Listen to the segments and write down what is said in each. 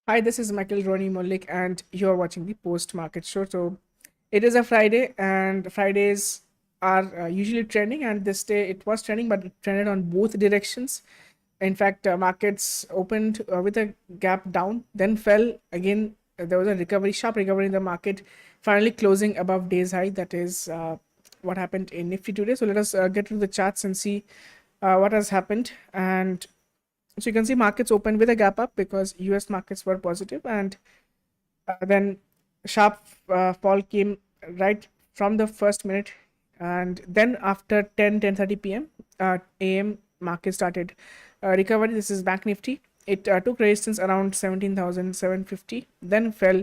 Hi, this is Michael Rony Mullick, and you're watching the Post Market Show. So, it is a Friday, and Fridays are usually trending. And this day it was trending, but it trended on both directions. In fact, markets opened with a gap down, then fell again. There was a recovery, sharp recovery in the market, finally closing above day's high. That is what happened in Nifty today. So, let us get to the charts and see what has happened. And so you can see markets opened with a gap up because US markets were positive, and then sharp fall came right from the first minute, and then after 10:30 p.m. AM market started recovery. This is Bank Nifty. It took resistance around 17,750, then fell,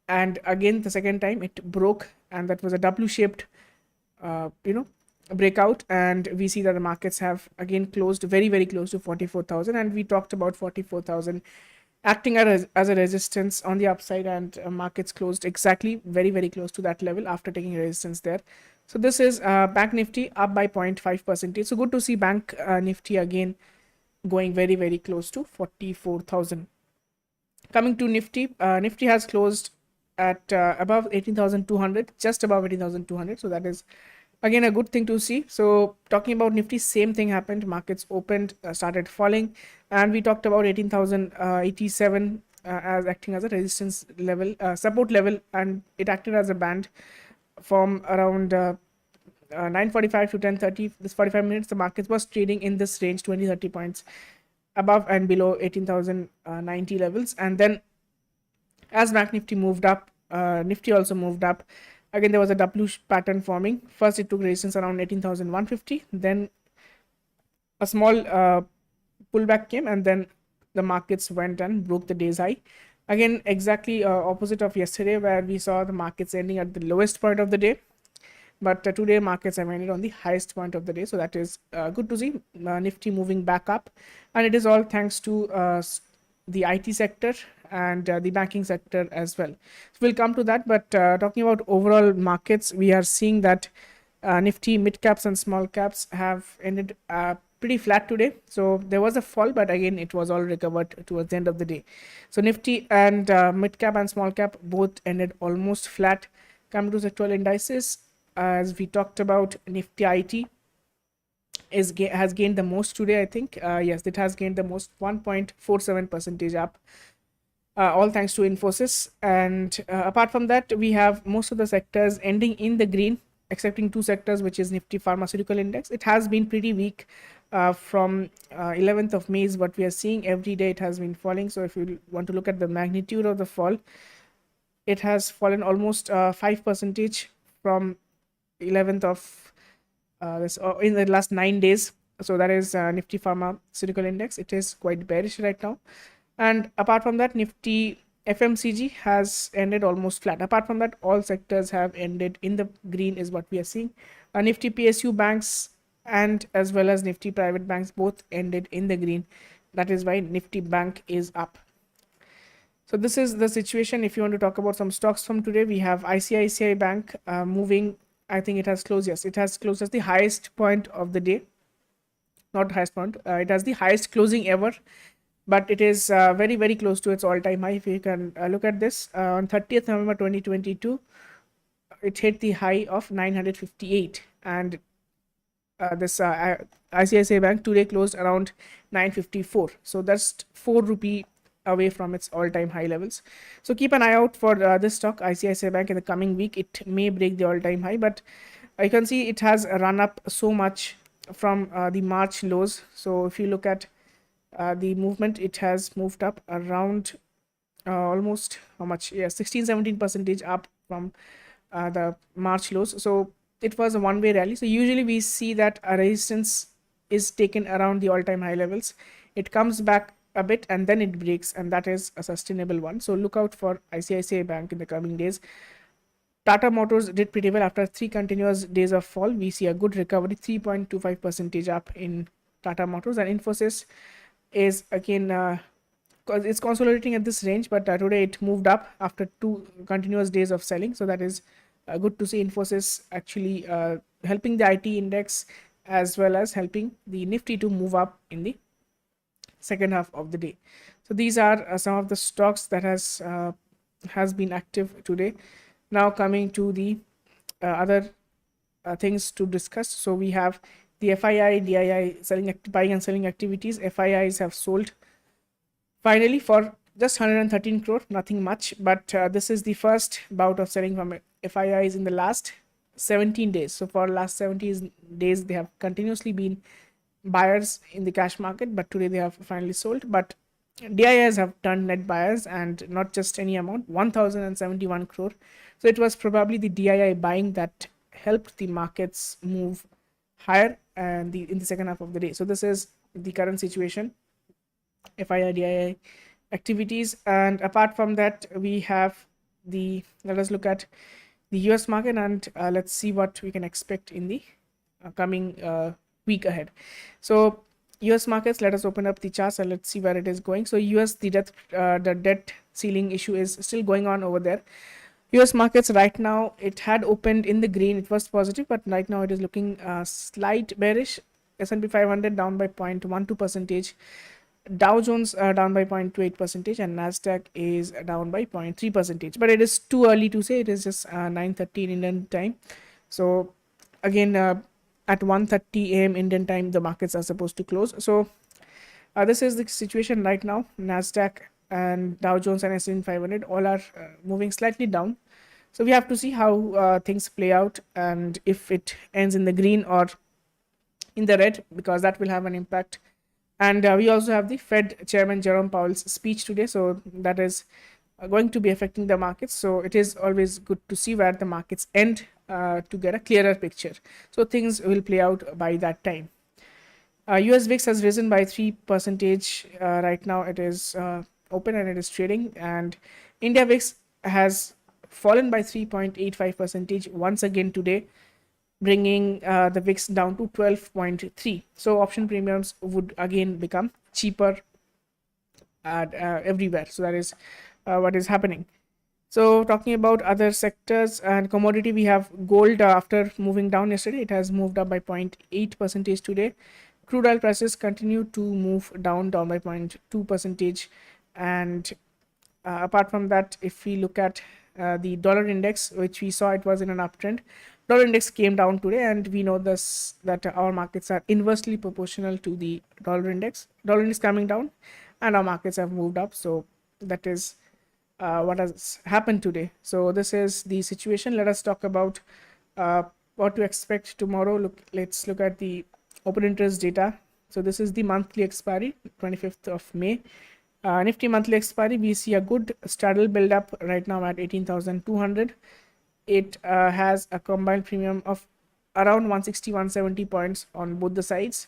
and again the second time it broke, and that was a W shaped uh, you know breakout, and we see that the markets have again closed very close to 44,000, and we talked about 44,000 acting as a resistance on the upside, and markets closed exactly very close to that level after taking resistance there. So this is Bank Nifty up by 0.5%. So good to see Bank Nifty again going very close to 44,000. Coming to Nifty, Nifty has closed at above 18,200, just above 18,200. So that is again a good thing to see. So talking about Nifty, same thing happened. Markets opened, started falling, and we talked about 18,087 as acting as a resistance level, support level, and it acted as a band from around 9:45 to 10:30. This 45 minutes, the market was trading in this range, 20-30 points above and below 18,090 levels. And then as Bank Nifty moved up, Nifty also moved up. Again, there was a W pattern forming. First, it took resistance around 18,150. Then a small pullback came, and then the markets went and broke the day's high. Again, exactly opposite of yesterday, where we saw the markets ending at the lowest point of the day. But today markets have ended on the highest point of the day, so that is good to see. Nifty moving back up, and it is all thanks to the IT sector and the banking sector as well. So we'll come to that, but talking about overall markets, we are seeing that Nifty mid caps and small caps have ended pretty flat today. So there was a fall, but again it was all recovered towards the end of the day. So Nifty and mid cap and small cap both ended almost flat. Come to sectoral indices, as we talked about, Nifty IT has gained the most today, I think. Yes, it has gained the most, 1.47% up, all thanks to Infosys. And apart from that, we have most of the sectors ending in the green, excepting two sectors, which is Nifty Pharmaceutical Index. It has been pretty weak from 11th of May is what we are seeing. Every day it has been falling. So if you want to look at the magnitude of the fall, it has fallen almost 5% from 11th of this in the last 9 days. So that is Nifty Pharmaceutical Index. It is quite bearish right now. And apart from that, Nifty FMCG has ended almost flat. Apart from that, all sectors have ended in the green is what we are seeing. Nifty PSU banks and as well as Nifty private banks both ended in the green. That is why Nifty Bank is up. So this is the situation. If you want to talk about some stocks from today, we have ICICI Bank moving. I think it has closed. Yes, it has closed as the highest point of the day. Not highest point. It has the highest closing ever, but it is very close to its all-time high. If you can look at this on 30th November 2022, it hit the high of 958, and this ICICI Bank today closed around 954. So that's 4 rupee away from its all-time high levels. So keep an eye out for this stock, ICICI Bank, in the coming week. It may break the all-time high, but I can see it has run up so much from the March lows. So if you look at the movement, it has moved up around almost how much? Yeah, 16-17% up from the March lows. So it was a one-way rally. So usually we see that a resistance is taken around the all-time high levels. It comes back a bit and then it breaks, and that is a sustainable one. So look out for ICICI Bank in the coming days. Tata Motors did pretty well after 3 continuous days of fall. We see a good recovery, 3.25% up in Tata Motors, and Infosys is again it's consolidating at this range, but today it moved up after 2 continuous days of selling. So that is good to see Infosys actually helping the IT index as well as helping the Nifty to move up in the second half of the day. So these are some of the stocks that has been active today. Now coming to the other things to discuss. So we have the FII, DII buying and selling activities. FIIs have sold finally for just 113 crore, nothing much, but this is the first bout of selling from FIIs in the last 17 days. So for last 70 days, they have continuously been buyers in the cash market, but today they have finally sold. But DIIs have turned net buyers, and not just any amount, 1071 crore. So it was probably the DII buying that helped the markets move higher and in the second half of the day. So this is the current situation, FII, DII activities. And apart from that, we have let us look at the US market, and let's see what we can expect in the coming week ahead. So US markets, let us open up the charts and let's see where it is going. So US, the debt ceiling issue is still going on over there. US markets right now, it had opened in the green, it was positive, but right now it is looking slight bearish. S&P 500 down by 0.12 percentage, Dow Jones down by 0.28 percentage, and Nasdaq is down by 0.3 percentage. But it is too early to say. It is just 9:30 in Indian time. So again, at 1:30 a.m. Indian time, the markets are supposed to close. So this is the situation right now. Nasdaq and Dow Jones and S&P 500 all are moving slightly down. So we have to see how things play out, and if it ends in the green or in the red, because that will have an impact. And we also have the Fed Chairman Jerome Powell's speech today, so that is going to be affecting the markets. So it is always good to see where the markets end to get a clearer picture. So things will play out by that time. US VIX has risen by 3%. Right now it is open and it is trading. And India VIX has fallen by 3.85% once again today, bringing the VIX down to 12.3. So option premiums would again become cheaper everywhere. So that is what is happening. So talking about other sectors and commodity, we have gold. After moving down yesterday, it has moved up by 0.8% today. Crude oil prices continue to move down by 0.2%. And apart from that, if we look at the dollar index, which we saw it was in an uptrend, dollar index came down today, and we know this that our markets are inversely proportional to the dollar index. Dollar index coming down, and our markets have moved up. So that is what has happened today. So this is the situation. Let us talk about what to expect tomorrow. Let's look at the open interest data. So this is the monthly expiry, 25th of May. Nifty monthly expiry, we see a good straddle build up right now at 18,200. It has a combined premium of around 160-170 points on both the sides.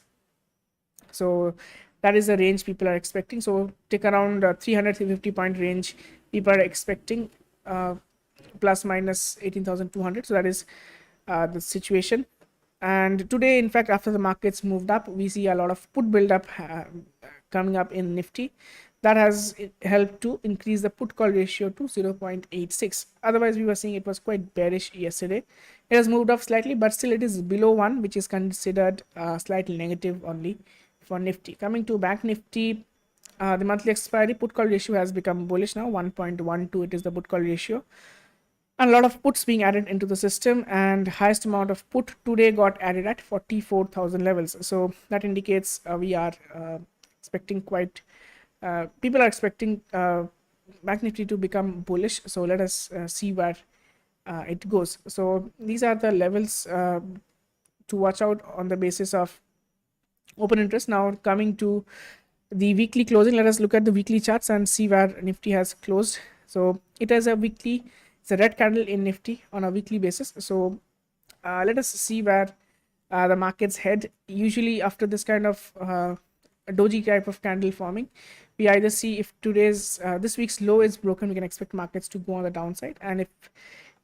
So that is the range people are expecting. So take around 300-350 point range people are expecting, plus minus 18,200. So that is the situation. And today, in fact, after the markets moved up, we see a lot of put build up coming up in Nifty. That has helped to increase the put call ratio to 0.86. Otherwise, we were seeing it was quite bearish yesterday. It has moved up slightly, but still it is below 1, which is considered slightly negative only for Nifty. Coming to Bank Nifty, the monthly expiry put call ratio has become bullish now, 1.12. It is the put call ratio. And a lot of puts being added into the system, and highest amount of put today got added at 44,000 levels. So that indicates we are expecting quite. People are expecting Bank Nifty to become bullish. So let us see where it goes. So these are the levels to watch out on the basis of open interest. Now coming to the weekly closing, let us look at the weekly charts and see where Nifty has closed. So it has it's a red candle in Nifty on a weekly basis. So let us see where the markets head. Usually after this kind of a doji type of candle forming, we either see if this week's low is broken, we can expect markets to go on the downside, and if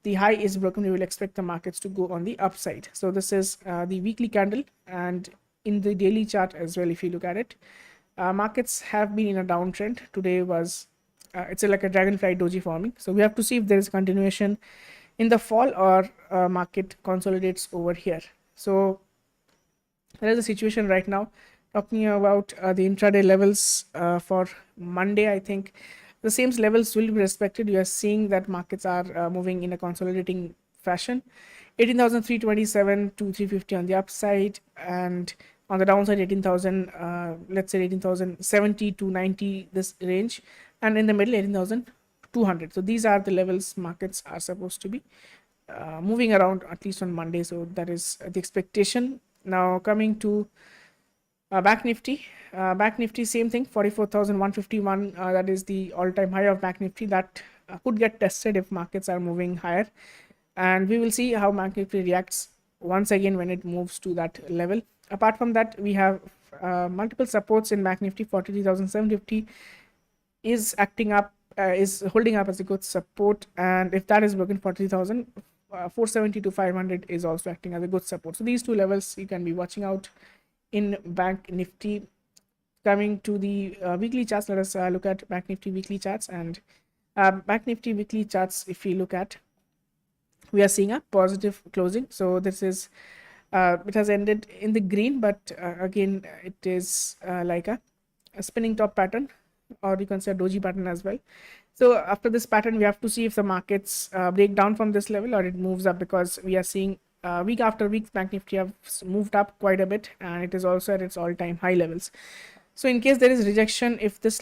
the high is broken, we will expect the markets to go on the upside. So this is the weekly candle, and in the daily chart as well, if you look at it, markets have been in a downtrend. Today was it's like a dragonfly doji forming. So we have to see if there is continuation in the fall or market consolidates over here. So that is the situation right now. Talking about the intraday levels for Monday, I think the same levels will be respected. You are seeing that markets are moving in a consolidating fashion. 18,327 to 350 on the upside, and on the downside 18,000, let's say 18,070 to 90, this range, and in the middle 18,200. So these are the levels markets are supposed to be moving around, at least on Monday. So that is the expectation. Now coming to Back Nifty, same thing, 44,151. That is the all-time high of Back Nifty. That could get tested if markets are moving higher, and we will see how Back Nifty reacts once again when it moves to that level. Apart from that, we have multiple supports in Back Nifty. 43,750 is acting up, is holding up as a good support, and if that is broken, 43,000. 470 to 500 is also acting as a good support. So these two levels you can be watching out in Bank Nifty. Coming to the weekly charts, let us look at Bank Nifty weekly charts. And Bank Nifty weekly charts, if we look at, we are seeing a positive closing. So this is it has ended in the green, but again it is like a spinning top pattern, or you can say a doji pattern as well. So after this pattern, we have to see if the markets break down from this level or it moves up, because we are seeing week after week Bank Nifty have moved up quite a bit, and it is also at its all-time high levels. So in case there is rejection, if this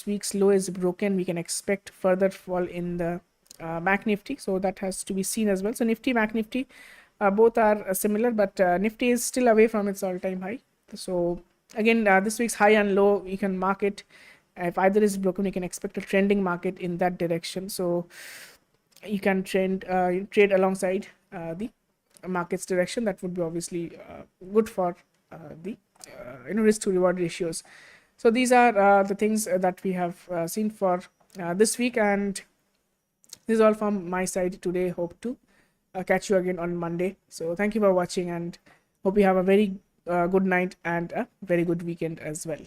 week's low is broken, we can expect further fall in the Bank Nifty. So that has to be seen as well. So Nifty, Bank Nifty, both are similar, but Nifty is still away from its all-time high. So again, this week's high and low, you can mark it. If either is broken, you can expect a trending market in that direction. So you can trade alongside the market's direction. That would be obviously good for the risk to reward ratios. So these are the things that we have seen for this week, and this is all from my side today. Hope to catch you again on Monday. So thank you for watching, and hope you have a very good night and a very good weekend as well.